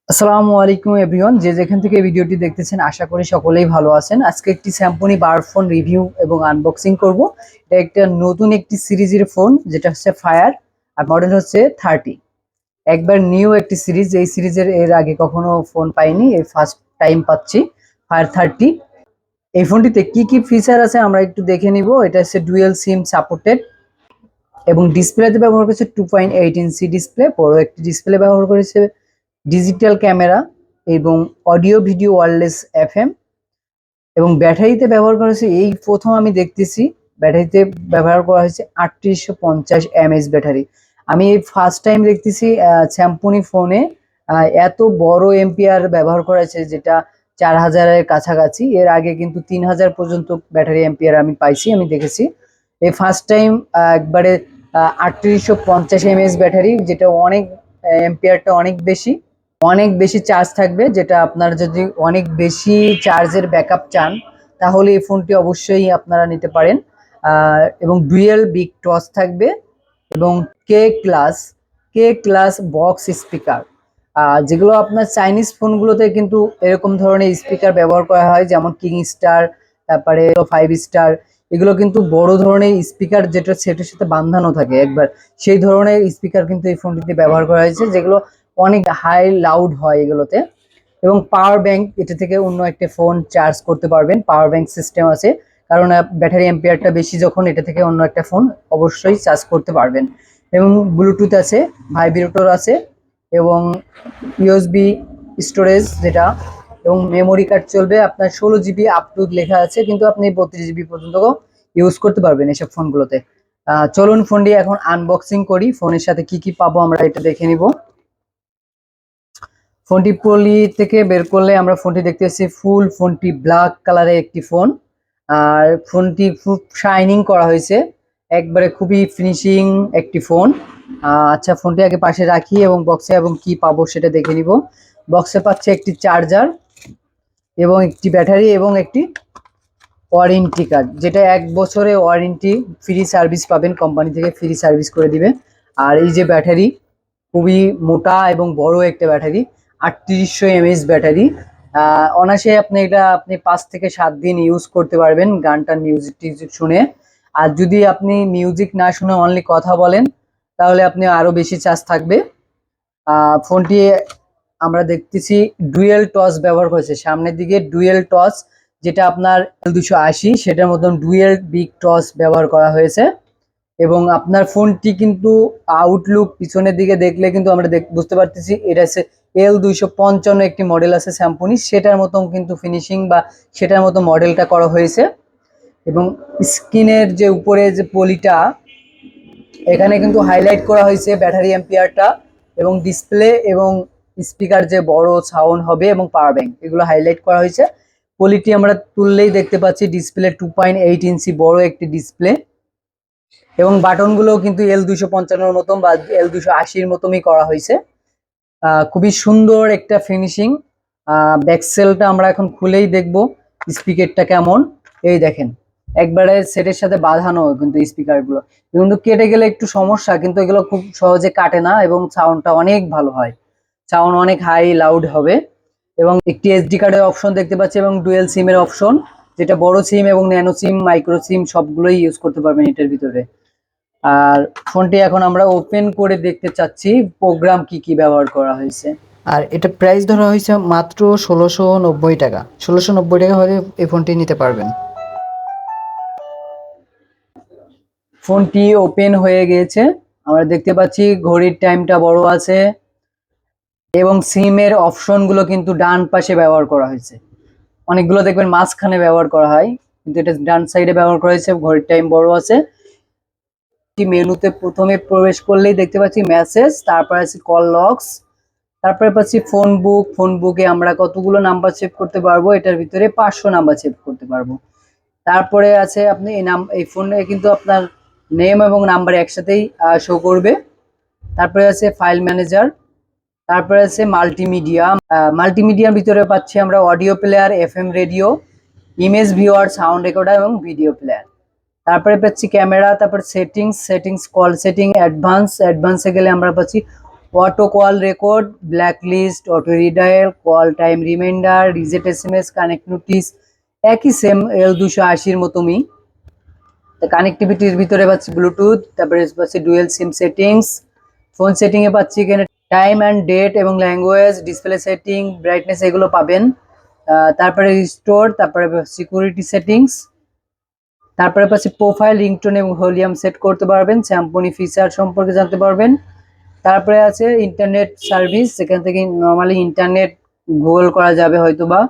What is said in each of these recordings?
আসসালামু আলাইকুম এভরিওয়ান, যে যেখান থেকে ভিডিওটি দেখতেছেন আশা করি সকলেই ভালো আছেন। আজকে একটি স্যামসং বার ফোন রিভিউ এবং আনবক্সিং করব। এটা একটা নতুন একটি সিরিজের ফোন, যেটা হচ্ছে ফায়ার, আর মডেল হচ্ছে 30। একবার নিউ একটি সিরিজ, এই সিরিজের এর আগে কখনো ফোন পাইনি, এই ফার্স্ট টাইম পাচ্ছি ফায়ার 30। এই ফোনটিতে কি কি ফিচার আছে আমরা একটু দেখে নিব। এটা হচ্ছে ডুয়েল সিম সাপোর্টেড এবং ডিসপ্লেতে ব্যবহার করেছে 2.8 ইঞ্চি ডিসপ্লে, বড় একটি ডিসপ্লে ব্যবহার করেছে, ডিজিটাল ক্যামেরা এবং অডিও ভিডিও ওয়্যারলেস এফএম, এবং ব্যাটারিতে ব্যবহার করা হয়েছে, এই প্রথম আমি দেখতেছি ব্যাটারিতে ব্যবহার করা হয়েছে 3850 এমএএইচ ব্যাটারি। আমি এই ফার্স্ট টাইম দেখতেছি স্যামসং ফোনে এত বড় এম্পিয়ার ব্যবহার করা হয়েছে, যেটা 4000-এর কাছাকাছি। এর আগে কিন্তু 3000 পর্যন্ত ব্যাটারি এম্পিয়ার আমি পাইছি, আমি দেখেছি। এই ফার্স্ট টাইম একবারে 3850 এমএএইচ ব্যাটারি, যেটা অনেক এম্পিয়ারটা অনেক বেশি চার্জ থাকবে। যেটা আপনার যদি অনেক বেশি চার্জের ব্যাকআপ চান তাহলে এই ফোনটি অবশ্যই আপনারা নিতে পারেন। এবং ডুয়েল বিগ টস থাকবে এবং কে ক্লাস বক্স স্পিকার, যেগুলো আপনার চাইনিজ ফোনগুলোতে কিন্তু এরকম ধরনের স্পিকার ব্যবহার করা হয়, যেমন কিং স্টার, তারপরে 5 স্টার। এগুলো কিন্তু বড় ধরনের স্পিকার, যেটা সেটের সাথে বাঁধানো থাকে একবার, সেই ধরনের স্পিকার কিন্তু এই ফোনটিতে ব্যবহার করা হয়েছে, যেগুলো অনেক হাই লাউড হয় এগুলোতে। এবং পাওয়ার ব্যাংক, এটা থেকে অন্য একটা ফোন চার্জ করতে পারবেন, পাওয়ার ব্যাংক সিস্টেম আছে, কারণ ব্যাটারি এম্পিয়ারটা বেশি যখন, এটা থেকে অন্য একটা ফোন অবশ্যই চার্জ করতে পারবেন। এবং ব্লুটুথ আছে, ভাইব্রেটর আছে, এবং ইউএসবি স্টোরেজ যেটা, এবং মেমোরি কার্ড চলবে আপনার 16 জিবি আপ টু লেখা আছে, কিন্তু আপনি 32 জিবি পর্যন্ত ইউজ করতে পারবেন এসব ফোনগুলোতে। চলুন ফোনটি এখন আনবক্সিং করি, ফোনের সাথে কি কি পাবো আমরা এটা দেখে নিব। ফোনটি পলি থেকে বের করলে আমরা ফোনটি দেখতে পাচ্ছি ফোনটি ব্ল্যাক কালারের একটি ফোন, আর ফোনটি খুব শাইনিং করা হয়েছে, একবারে খুবই ফিনিশিং একটি ফোন। আচ্ছা, ফোনটি আগে পাশে রাখি এবং বক্সে এবং কি পাবো সেটা দেখে নিব। বক্সে পাচ্ছে একটি চার্জার এবং একটি ব্যাটারি এবং একটি ওয়ারেন্টি কার্ড, যেটা 1 বছরে ওয়ারেন্টি ফ্রি সার্ভিস পাবেন, কোম্পানি থেকে ফ্রি সার্ভিস করে দিবে। আর এই যে ব্যাটারি, খুবই মোটা এবং বড় একটা ব্যাটারি, 3800 এমএএইচ ব্যাটারি। অনায়াসে আপনি 5 থেকে 7 দিন ইউজ করতে পারবেন গানটা মিউজিক টিউজিক শুনে। আর যদি আপনি মিউজিক না শুনে অনলি কথা বলেন তাহলে আপনি আরো বেশি চার্জ থাকবে। ফোনটি আমরা দেখতেছি ডুয়েল টস ব্যবহার করেছে, সামনের দিকে ডুয়েল টস, যেটা আপনার 280 সেটার মতন ডুয়েল বিগ টস ব্যবহার করা হয়েছে। এবং আপনার ফোনটি কিন্তু আউটলুক পিছনের দিকে দেখলে কিন্তু আমরা বুঝতে পারতেছি এটা হচ্ছে L255 একটি মডেল আছে স্যামসং, সেটার মতন কিন্তু ফিনিশিং বা সেটার মতো মডেলটা করা হয়েছে। এবং স্ক্রিনের যে উপরে যে পলিটা, এখানে কিন্তু হাইলাইট করা হয়েছে ব্যাটারি এম্পিয়ারটা এবং ডিসপ্লে এবং স্পিকার যে বড় সাউন্ড হবে এবং পাওয়ার ব্যাংক, এগুলো হাইলাইট করা হয়েছে। পলিটি আমরা তুললেই দেখতে পাচ্ছি ডিসপ্লে 2.8 ইঞ্চি বড় একটি ডিসপ্লে, এবং বাটনগুলো কিন্তু L255 মতন বা L280 মতনই করা হয়েছে। খুবই সুন্দর একটা ফিনিশিং। ব্যাকসেলটা আমরা এখন খুলেই দেখব স্পিকারটা কেমন। এই দেখেন, একবারে সেটের সাথে বাঁধানো কিন্তু স্পিকারগুলো, কিন্তু কেটে গেলে একটু সমস্যা, কিন্তু এগুলো খুব সহজে কাটে না এবং সাউন্ডটা অনেক ভালো হয়, সাউন্ড অনেক হাই লাউড হবে। এবং একটি এসডি কার্ডের অপশন দেখতে পাচ্ছি এবং ডুয়েল সিমের অপশন, যেটা বড় সিম এবং ন্যানো সিম, মাইক্রো সিম সবগুলোই ইউজ করতে পারবেন এটার ভিতরে। আর ফোনটি এখন আমরা ওপেন করে দেখতে চাচ্ছি প্রোগ্রাম কি কি ব্যবহার করা হয়েছে। আর এটা প্রাইস ধরা হয়েছে মাত্র 1690 টাকা। 1690 টাকা হলে এই ফোনটি নিতে পারবেন। ফোনটি ওপেন হয়ে গিয়েছে, আমরা দেখতে পাচ্ছি ঘড়ির টাইমটা বড় আছে এবং সিমের অপশনগুলো কিন্তু ডান পাশে ব্যবহার করা হয়েছে। অনেকগুলো দেখবেন মাঝখানে ব্যবহার করা হয়, কিন্তু এটা ডান সাইডে ব্যবহার করা হয়েছে, ঘড়ির টাইম বড় আছে। মেনুতে প্রথমে প্রবেশ করলেই দেখতে পাচ্ছি মেসেজ, তারপর আছে কল লগস, তারপরে পাচ্ছি ফোন বুক। ফোন বুকে আমরা কতগুলো নাম্বার সেভ করতে পারবো, এটার ভিতরে 500 নাম্বার সেভ করতে পারবো। তারপরে আছে আপনি এই ফোনে কিন্তু আপনার নেম এবং নাম্বার একসাথেই শো করবে। তারপরে আছে ফাইল ম্যানেজার, তারপরে আছে মাল্টিমিডিয়া। মাল্টিমিডিয়ার ভিতরে পাচ্ছি আমরা audio player, FM radio, image viewer, sound recorder এবং ভিডিও প্লেয়ার। তারপরে পাচ্ছি ক্যামেরা, তারপর সেটিংস, কল সেটিং, অ্যাডভান্সে গেলে আমরা পাচ্ছি auto call record, black list, auto redial, call time reminder, reject SMS, connect notice, একই সেম L280 মতনই। কানেক্টিভিটির ভিতরে পাচ্ছি ব্লুটুথ, তারপরে পাচ্ছি dual SIM settings. Phone setting এ পাচ্ছি এখানে টাইম অ্যান্ড ডেট এবং ল্যাঙ্গুয়েজ, ডিসপ্লে সেটিং, ব্রাইটনেস এগুলো পাবেন। তারপরে রিস্টোর, তারপরে সিকিউরিটি সেটিংস, তারপরে পাচ্ছি প্রোফাইল, রিংটোন এবং ভলিউম সেট করতে পারবেন, স্যাম্পনি ফিচার সম্পর্কে জানতে পারবেন। তারপরে আছে ইন্টারনেট সার্ভিস, যেখান থেকে নর্মালি ইন্টারনেট গুগল করা যাবে হয়তোবা।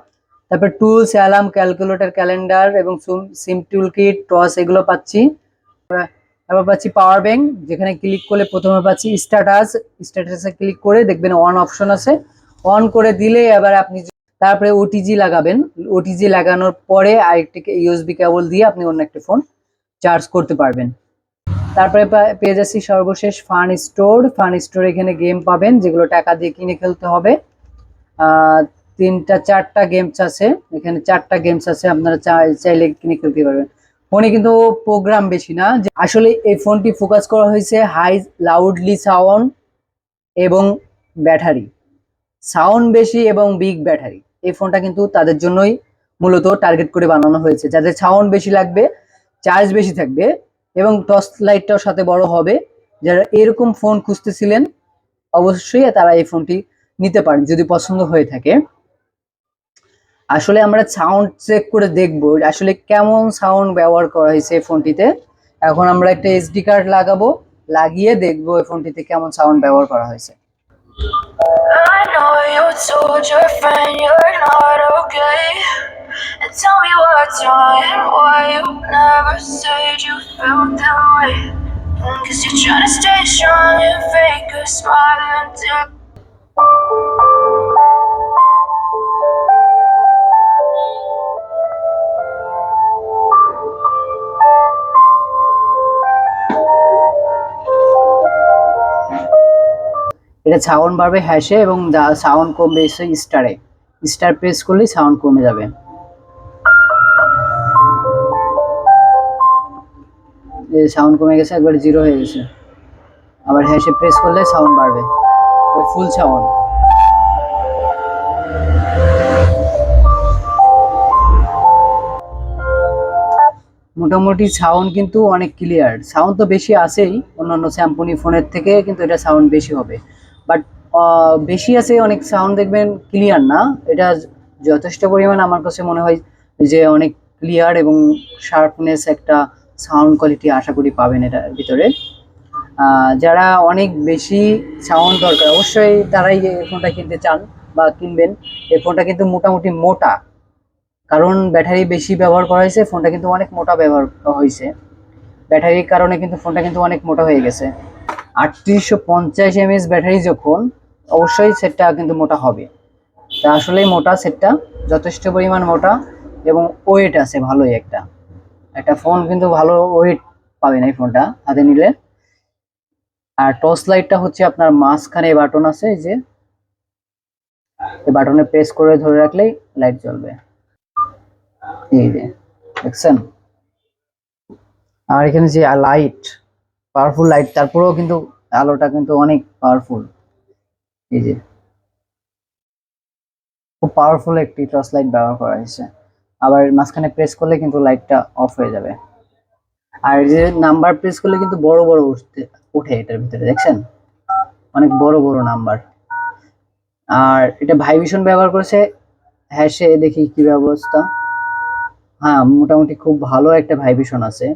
তারপর টুলস, অ্যালার্ম, ক্যালকুলেটর, ক্যালেন্ডার এবং সিম টুল কিট, টস এগুলো পাচ্ছি। তারপর পাচ্ছি পাওয়ার ব্যাংক, যেখানে ক্লিক করলে প্রথমে পাচ্ছি স্ট্যাটাসে ক্লিক করে দেখবেন অন অপশন আছে, অন করে দিলে এবার আপনি তারপরে ওটিজি লাগাবেন। ওটিজি লাগানোর পরে আরেকটি ইউএসবি কেবল দিয়ে আপনি অন্য একটা ফোন চার্জ করতে পারবেন। তারপরে পেয়ে যাচ্ছি সর্বশেষ ফান স্টোর। এখানে গেম পাবেন যেগুলো টাকা দিয়ে কিনে খেলতে হবে। 4টা গেমস আছে এখানে, 4টা গেমস আছে, আপনারা চাইলে কিনে খেলতে পারবেন। ফোনে কিন্তু প্রোগ্রাম বেশি না, আসলে এই ফোনটি ফোকাস করা হয়েছে হাই লাউডলি সাউন্ড এবং ব্যাটারি, সাউন্ড বেশি এবং বিগ ব্যাটারি। এই ফোনটা কিন্তু তাদের জন্যই মূলত টার্গেট করে বানানো হয়েছে, যাদের সাউন্ড বেশি লাগবে, চার্জ বেশি থাকবে এবং টর্চ লাইটটাও সাথে বড় হবে। যারা এরকম ফোন খুঁজতেছিলেন অবশ্যই তারা এই ফোনটি নিতে পারেন যদি পছন্দ হয়ে থাকে। আসলে আমরা সাউন্ড চেক করে দেখব আসলে কেমন সাউন্ড ব্যবহার করা হয়েছে এই ফোনটিতে। এখন আমরা একটা এসডি কার্ড লাগাবো, লাগিয়ে দেখবো এই ফোনটিতে কেমন সাউন্ড ব্যবহার করা হয়েছে। I know you told your friend you're not okay, and tell me what's wrong and why you never said you felt that way. Cause you're trying to stay strong and fake a smile until এটা sound বাড়বে হ্যাশে এবং sound কমবে স্টারে। Star press করলে sound কমে যাবে। Sound কমে গেছে, একবার 0 হয়ে গেছে। আবার হ্যাশে প্রেস করলে সাউন্ড বাড়বে, ফুল সাউন্ড। মোটামুটি সাউন্ড কিন্তু অনেক ক্লিয়ার। সাউন্ড তো বেশি আছেই অন্যান্য স্যাম্পনি ফোনের থেকে, কিন্তু এটা সাউন্ড বেশি হবে। বাট বেশি আছে অনেক, সাউন্ড দেখবেন ক্লিয়ার না। এটা যথেষ্ট পরিমাণ আমার কাছে মনে হয় যে অনেক ক্লিয়ার এবং শার্পনেস একটা সাউন্ড কোয়ালিটি আশা করি পাবেন এটার ভিতরে। যারা অনেক বেশি সাউন্ড দরকার অবশ্যই তারাই এই ফোনটা কিনতে চান বা কিনবেন। এই ফোনটা কিন্তু মোটামুটি মোটা, কারণ ব্যাটারি বেশি ব্যবহার করা হয়েছে, ফোনটা কিন্তু অনেক মোটা ব্যবহার হয়েছে। ব্যাটারির কারণে কিন্তু ফোনটা কিন্তু অনেক মোটা হয়ে গেছে। 3850 mAh ব্যাটারি যখন, অবশ্যই সেটটা কিন্তু মোটা হবে। তা আসলেই মোটা সেটটা, যথেষ্ট পরিমাণ মোটা এবং ওয়েট আছে ভালোই। একটা ফোন কিন্তু ভালো ওয়েট পাবেন এই ফোনটা হাতে নিলে। আর টর্চ লাইটটা হচ্ছে আপনার মাঝখানে বাটন আছে, এই যে এই বাটনে প্রেস করে ধরে রাখলেই লাইট জ্বলবে, এই যে দেখছেন। আর এখানে যে লাইট, পাওয়ারফুল লাইট, তারপরেও কিন্তু আলোটা কিন্তু অনেক পাওয়ারফুল। এই যে খুব পাওয়ারফুল একটি টর্চ লাইট ব্যবহার করা হয়েছে। আবার মাঝখানে প্রেস করলে কিন্তু লাইটটা অফ হয়ে যাবে। আর এই যে নাম্বার প্রেস করলে কিন্তু বড় বড় উঠে এটার ভিতরে, দেখছেন অনেক বড় বড় নাম্বার। আর এটা ভাইব্রেশন ব্যবহার করেছে হ্যাশে, দেখি কি ব্যবস্থা। হ্যাঁ, মোটামুটি খুব ভালো একটা ভাইব্রেশন আছে।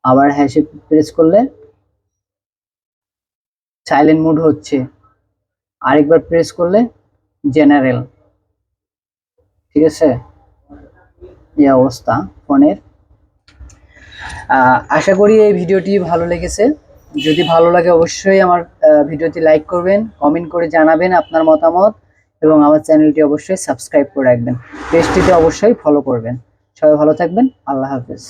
আবার হ্যাশে প্রেস করলে সাইলেন্ট মোড হচ্ছে, আরেকবার প্রেস করলে জেনারেল। ঠিক আছে, এই অবস্থা ফোনের। আশা করি এই ভিডিওটি ভালো লেগেছে। যদি ভালো লাগে অবশ্যই আমার ভিডিওটি লাইক করবেন, কমেন্ট করে জানাবেন আপনার মতামত এবং আমার চ্যানেলটি অবশ্যই সাবস্ক্রাইব করে রাখবেন। পেজটিতে অবশ্যই ফলো করবেন। সবাই ভালো থাকবেন, আল্লাহ হাফেজ।